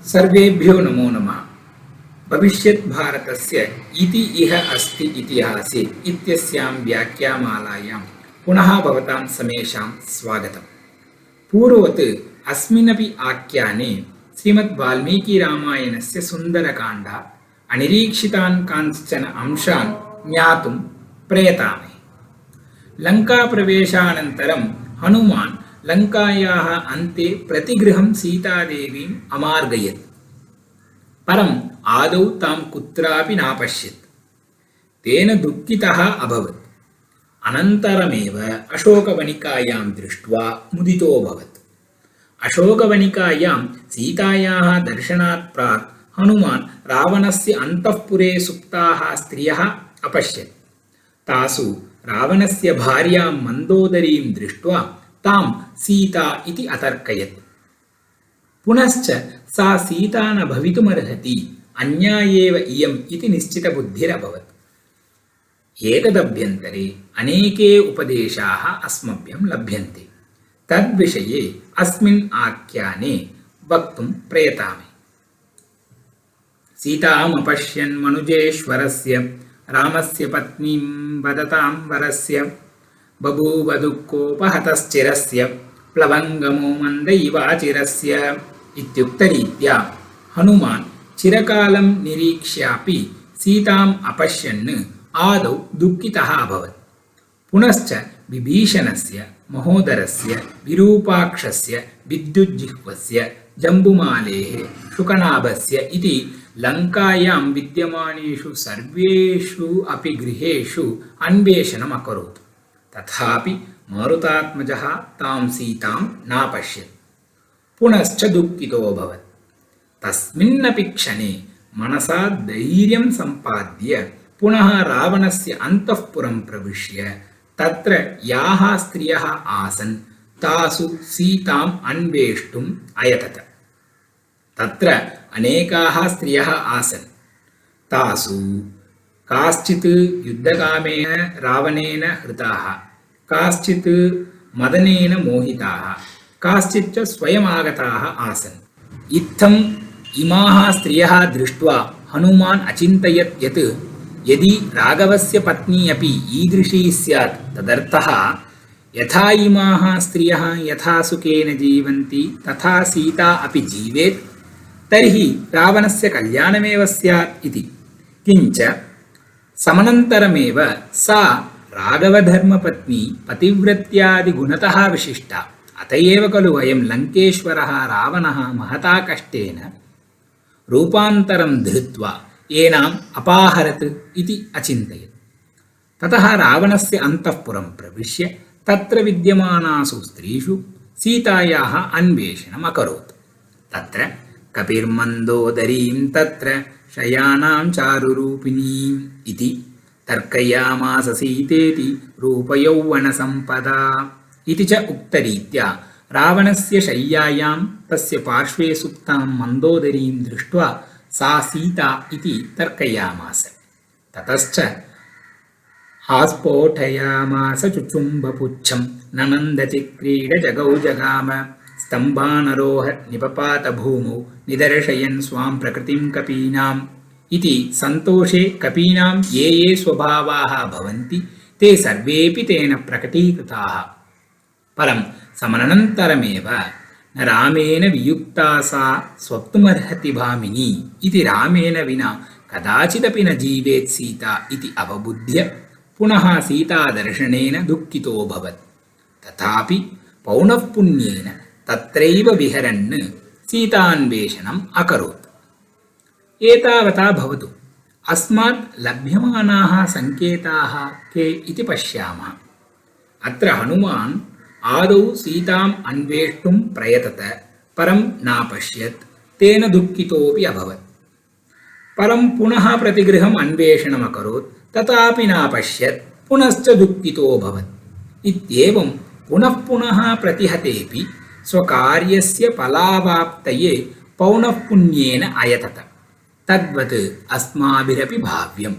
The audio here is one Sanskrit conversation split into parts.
सर्वेभ्यो नमो नमः। भविष्यत् भारतस्य इति इह अस्ति इतिहासे इत्यस्यां व्याख्यामालायां पुनः भवतां समेषां स्वागतम्। पूर्ववत् अस्मिन्नपि आख्याने श्रीमद्वाल्मीकिरामायणस्य सुन्दरकाण्ड अनिरीक्षितान् कांश्चन अंशान् ज्ञातुं प्रयतामहे। लङ्काप्रवेशानन्तरं हनुमान् लङ्कायाः अन्ते प्रतिगृहं सीतादेवीम् अमार्गयत्। परम् आदौ तां कुत्रापि नापश्यत्। तेन दुःखितः अभवत्। अनन्तरमेव अशोकवनिकायां दृष्ट्वा मुदितोऽभवत्। अशोकवनिकायां सीतायाः दर्शनात् प्राक् हनुमान् रावणस्य अन्तःपुरे सुप्ताः स्त्रियः अपश्यत्। तासु रावणस्य भार्यां मन्दोदरीं दृष्ट्वा तां सीता इति अतर्कयत्। पुनश्च सा सीता न भवितुमर्हति, अन्या एव इयम् इति निश्चितबुद्धिरभवत्। एतदभ्यन्तरे अनेके उपदेशाः अस्मभ्यं लभ्यन्ते। तद्विषये अस्मिन् आख्याने वक्तुं प्रयतामि। सीतामपश्यन् मनुजेश्वरस्य रामस्य पत्नीं वदतां वरस्य बभूव दुःखोपहतश्चिरस्य प्लवङ्गमो मन्द इवाचिरस्य इत्युक्तरीत्या हनुमान् चिरकालं निरीक्ष्यापि सीताम् अपश्यन् आदौ दुःखितः अभवत्। पुनश्च विभीषणस्य, महोदरस्य, विरूपाक्षस्य, विद्युज्जिह्वस्य, जम्बुमालेः, शुकनाभस्य इति लङ्कायां विद्यमानेषु सर्वेषु अपि गृहेषु अन्वेषणम् अकरोत्। तथापि मारुतात्मजः तां सीतां नापश्यत्। पुनश्च दुःखितोऽभवत्। तस्मिन्नपि क्षणे मनसा धैर्यं सम्पाद्य पुनः रावणस्य अन्तःपुरं प्रविश्य तत्र याः स्त्रियः आसन् तासु सीताम् अन्वेष्टुम् अयतत। तत्र अनेकाः स्त्रियः आसन्। तासु काश्चित् युद्धकामेन रावणेन हृताः, काश्चित् मदनेन मोहिताः, काश्चिच्च स्वयमागताः आसन्। इत्थम् इमाः स्त्रियः दृष्ट्वा हनुमान् अचिन्तयत् यत् यदि राघवस्य पत्नी अपि ईदृशी स्यात् तदर्थः यथा इमाः स्त्रियः यथा सुखेन जीवन्ति तथा सीता अपि जीवेत् तर्हि रावणस्य कल्याणमेव स्यात् इति। किञ्च समनन्तरमेव सा राघवधर्मपत्नी पतिव्रत्यादिगुणतः विशिष्टा। अत एव खलु अयं लङ्केश्वरः रावणः महता कष्टेन रूपान्तरं धृत्वा एनाम् अपाहरत् इति अचिन्तयत्। ततः रावणस्य अन्तःपुरं प्रविश्य तत्र विद्यमानासु स्त्रीषु सीतायाः अन्वेषणम् अकरोत्। तत्र कपिर्मन्दोदरीं तत्र शयानां चारुरूपिणीम् इति तर्कयामास सीतेति रूपयौवनसम्पदा इति च उक्तरीत्या रावणस्य शय्यायां तस्य पार्श्वे सुप्तां मन्दोदरीं दृष्ट्वा सा सीता इति तर्कयामास। ततश्च आस्फोटयामास चुचुम्बपुच्छं ननन्दचिक्रीड जगौ जगाम स्तम्भानरोह निपपात भूमौ निदर्शयन् स्वां प्रकृतिं कपीनाम् इति सन्तोषे कपीनां ये ये स्वभावाः भवन्ति ते सर्वेऽपि तेन प्रकटीकृताः। परं समनन्तरमेव न रामेण वियुक्ता सा स्वप्तुमर्हति भामिनी इति रामेण विना कदाचिदपि न जीवेत् सीता इति अवबुद्ध्य पुनः सीतादर्शनेन दुःखितोऽभवत्। तथापि पौनःपुन्येन तत्रैव विहरन् सीतान्वेषणम् अकरोत्। एतावता भवतु। अस्मात् लभ्यमानाः सङ्केताः के इति पश्यामः। अत्र हनुमान् आदौ सीताम् अन्वेष्टुं प्रयतत, परं नापश्यत्। तेन दुःखितोऽपि अभवत्। परं पुनः प्रतिगृहम् अन्वेषणम् अकरोत्, तथापि नापश्यत्। पुनश्च दुःखितोऽभवत्। इत्येवं पुनः पुनः प्रतिहतेऽपि स्वकार्यस्य फलावाप्तये पौनःपुन्येन अयतत। तद्वत् अस्माभिरपि भाव्यम्।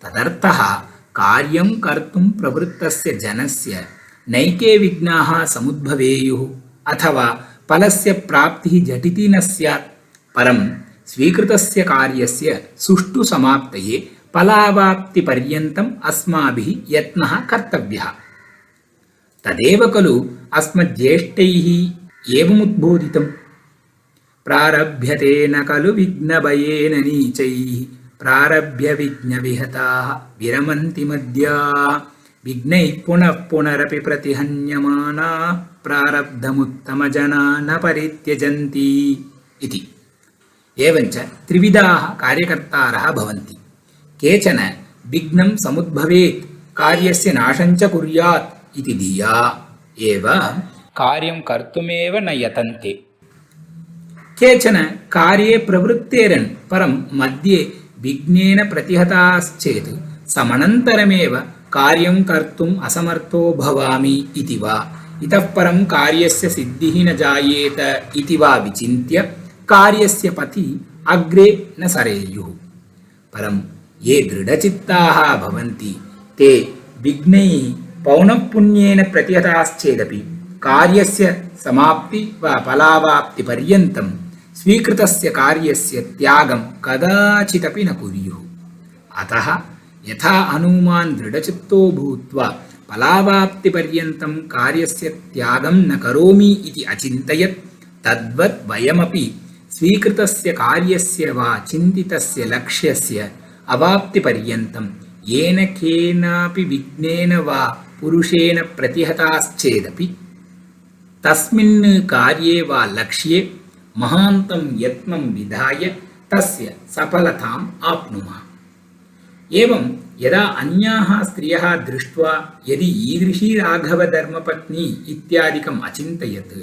तदर्थः कार्यं कर्तुं प्रवृत्तस्य जनस्य नैके विघ्नाः समुद्भवेयुः अथवा फलस्य प्राप्तिः झटिति न स्यात्। परं स्वीकृतस्य कार्यस्य सुष्ठु समाप्तये फलावाप्तिपर्यन्तम् अस्माभिः यत्नः कर्तव्यः। तदेव खलु अस्मज्ज्येष्ठैः एवमुद्बोधितम्। प्रारभ्यते न खलु विघ्नभयेन नीचैः प्रारभ्य विघ्नविहताः विरमन्ति मद्या विघ्नैः पुनः पुनरपि प्रतिहन्यमाना प्रारब्धमुत्तमजना न परित्यजन्ति इति। एवञ्च त्रिविधाः कार्यकर्तारः भवन्ति। केचन विघ्नं समुद्भवेत् कार्यस्य नाशञ्च कुर्यात् इति धिया एव कार्यं कर्तुमेव न यतन्ते। केचन कार्ये प्रवृत्तेरन् परं मध्ये विघ्नेन प्रतिहताश्चेत् समनन्तरमेव कार्यं कर्तुम् असमर्थो भवामि इति वा इतः परं कार्यस्य सिद्धिः न जायेत इति वा विचिन्त्य कार्यस्य पथि अग्रे न सरेयुः। परं ये दृढचित्ताः भवन्ति ते विघ्नैः पौनःपुन्येन प्रतिहताश्चेदपि कार्यस्य समाप्ति वा फलावाप्तिपर्यन्तं स्वीकृतस्य कार्यस्य त्यागं कदाचिदपि न कुर्युः। अतः यथा हनुमान् दृढचित्तो भूत्वा फलावाप्तिपर्यन्तं कार्यस्य त्यागं न करोमि इति अचिन्तयत् तद्वत् वयमपि स्वीकृतस्य कार्यस्य वा चिन्तितस्य लक्ष्यस्य अवाप्तिपर्यन्तं येन केनापि विघ्नेन वा पुरुषेण प्रतिहताश्चेदपि तस्मिन् कार्ये वा लक्ष्ये महान्तं यत्नं विधाय तस्य सफलताम् आप्नुमः। एवं यदा अन्याः स्त्रियः दृष्ट्वा यदि ईदृशी राघवधर्मपत्नी इत्यादिकम् अचिन्तयत्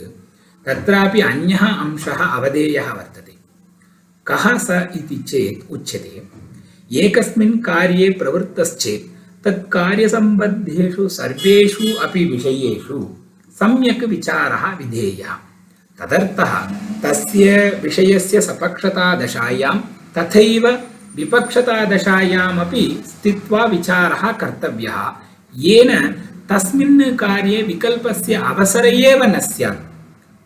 तत्रापि अन्यः अंशः अवधेयः वर्तते। कः स इति चेत् उच्यते एकस्मिन् कार्ये प्रवृत्तश्चेत् तत्कार्यसम्बद्धेषु सर्वेषु अपि विषयेषु सम्यक् विचारः विधेयः। तदर्थः तस्य विषयस्य सपक्षतादशायां तथैव विपक्षतादशायामपि स्थित्वा विचारः कर्तव्यः, येन तस्मिन् कार्ये विकल्पस्य अवसर एव न स्यात्।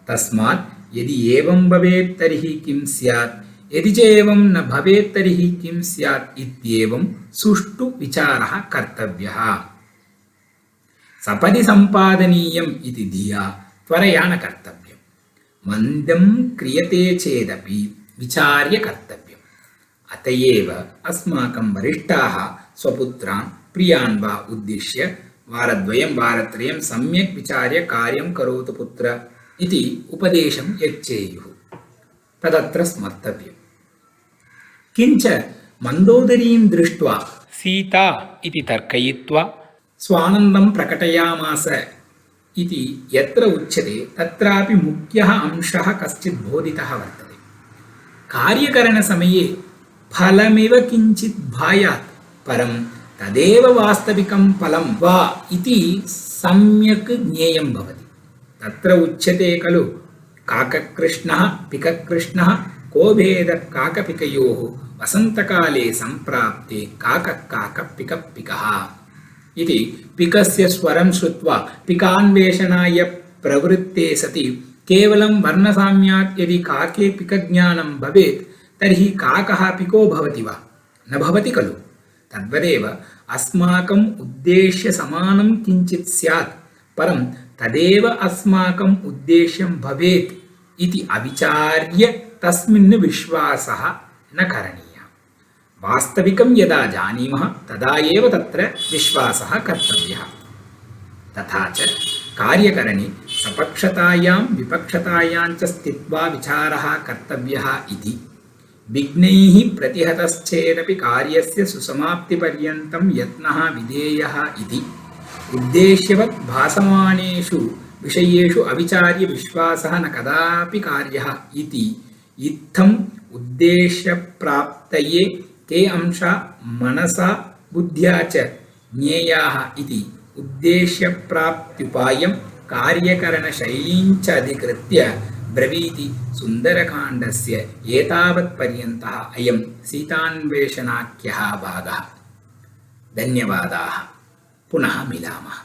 तस्मात् यदि एवं भवेत् तर्हि किं स्यात्, यदि च एवं न भवेत् तर्हि किं स्यात् इत्येवं सुष्ठु विचारः कर्तव्यः। सपदि सम्पादनीयम् इति धिया त्वरया न कर्तव्यम्। मन्दं क्रियते चेदपि विचार्य कर्तव्यम्। अत एव अस्माकं वरिष्ठाः स्वपुत्रान् प्रियान् वा उद्दिश्य वारद्वयं वारत्रयं सम्यक् विचार्य कार्यं करोतु पुत्र इति उपदेशं यच्चेयुः। तदत्र स्मर्तव्यम्। किञ्च मन्दोदरीं दृष्ट्वा सीता इति तर्कयित्वा स्वानन्दं प्रकटयामास इति यत्र उच्यते तत्रापि मुख्यः अंशः कश्चित् बोधितः वर्तते। कार्यकरणसमये फलमिव किञ्चित् भायात् परं तदेव वास्तविकं फलं वा इति सम्यक् ज्ञेयं भवति। तत्र उच्यते खलु काककृष्णः पिककृष्णः को भेदः काकपिकयोः वसन्तकाले सम्प्राप्ते काकपिकः इति। पिकस्य स्वरं श्रुत्वा पिकान्वेषणाय प्रवृत्ते सति केवलं वर्णसाम्यात् यदि काके पिकज्ञानं भवेत् तर्हि काकः पिको भवति वा? न भवति खलु। तद्वदेव अस्माकम् उद्देश्य समानं किञ्चित् स्यात् परं तदेव अस्माकम् उद्देश्यं भवेत् इति अविचार्य तस्मिन् विश्वासः न करणीयः। वास्तविकं यदा जानीमः तदा एव तत्र विश्वासः कर्तव्यः। तथा च कार्यकरणे सपक्षतायां विपक्षतायां च स्थित्वा विचारः कर्तव्यः इति। विघ्नैः प्रतिहतश्चेदपि कार्यस्य सुसमाप्तिपर्यन्तं यत्नः विधेयः इति। उद्देश्यवत् भासमानेषु विषयेषु अविचार्य विश्वासः न कदापि कार्यः इति। इत्थम् उद्देश्यप्राप्तये ते अंशा मनसा बुद्ध्या च ज्ञेयाः इति। उद्देश्यप्राप्त्युपायं कार्यकरणशैलीं च अधिकृत्य ब्रवीति सुन्दरकाण्डस्य एतावत्पर्यन्तः अयं सीतान्वेषणाख्यः भागः। धन्यवादाः। पुनः मिलामः।